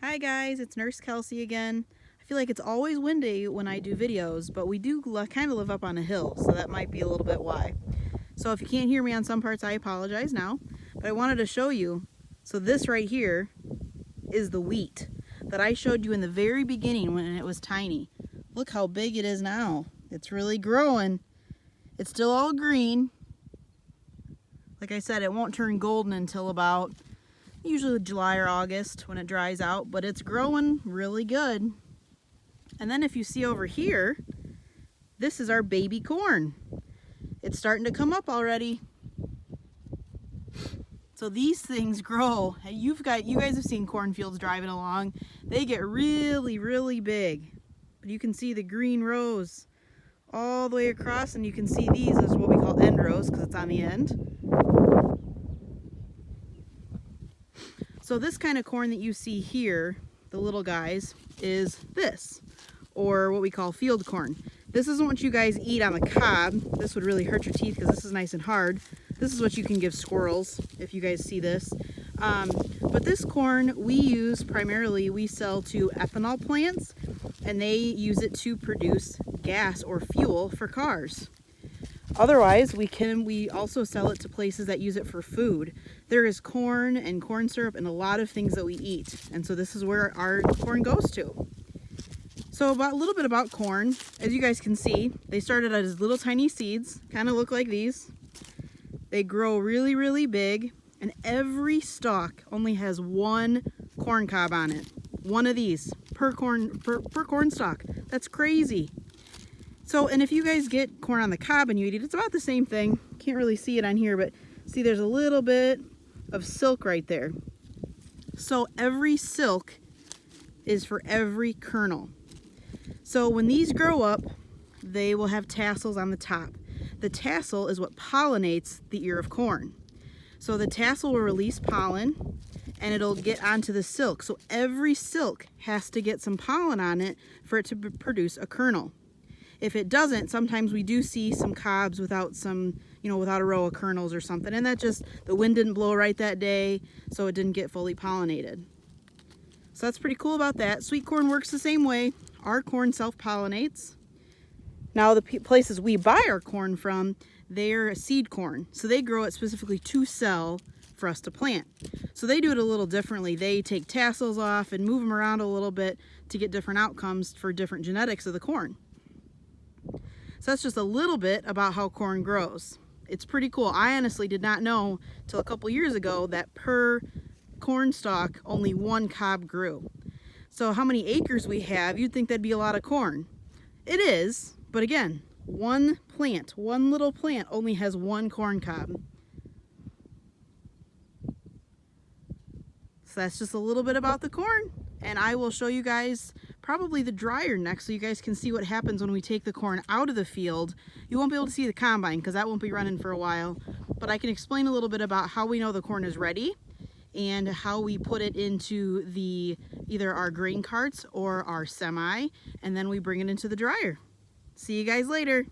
Hi guys, it's Nurse Kelsey again. I feel like it's always windy when I do videos, but we do kind of live up on a hill, so that might be a little bit why. So if you can't hear me on some parts, I apologize now, but I wanted to show you. So this right here is the wheat that I showed you in the very beginning when it was tiny. Look how big it is now. It's really growing. It's still all green. Like I said, it won't turn golden until about usually July or August when it dries out, but it's growing really good. And then if you see over here, this is our baby corn. It's starting to come up already. So these things grow. You guys have seen cornfields driving along. They get really, really big. But you can see the green rows all the way across, and you can see these as what we call end rows because it's on the end. So this kind of corn that you see here, the little guys, is this, or what we call field corn. This isn't what you guys eat on the cob. This would really hurt your teeth because this is nice and hard. This is what you can give squirrels, if you guys see this. But this corn we use primarily, we sell to ethanol plants, and they use it to produce gas or fuel for cars. Otherwise, we also sell it to places that use it for food. There is corn and corn syrup and a lot of things that we eat. And so this is where our corn goes to. So a little bit about corn. As you guys can see, they started as little tiny seeds, kind of look like these. They grow really, really big, and every stalk only has one corn cob on it. One of these per corn stalk. That's crazy. So, and if you guys get corn on the cob and you eat it, it's about the same thing. Can't really see it on here, but see there's a little bit of silk right there. So every silk is for every kernel. So when these grow up, they will have tassels on the top. The tassel is what pollinates the ear of corn. So the tassel will release pollen and it'll get onto the silk. So every silk has to get some pollen on it for it to produce a kernel. If it doesn't, sometimes we do see some cobs without without a row of kernels or something. And that just, the wind didn't blow right that day, so it didn't get fully pollinated. So that's pretty cool about that. Sweet corn works the same way. Our corn self-pollinates. Now the places we buy our corn from, they're seed corn. So they grow it specifically to sell for us to plant. So they do it a little differently. They take tassels off and move them around a little bit to get different outcomes for different genetics of the corn. So that's just a little bit about how corn grows. It's pretty cool. I honestly did not know till a couple years ago that per corn stalk only one cob grew. So how many acres we have, you'd think that'd be a lot of corn. It is, but again, one little plant only has one corn cob. So that's just a little bit about the corn. And I will show you guys probably the dryer next so you guys can see what happens when we take the corn out of the field. You won't be able to see the combine because that won't be running for a while, but I can explain a little bit about how we know the corn is ready and how we put it into either our grain carts or our semi, and then we bring it into the dryer. See you guys later.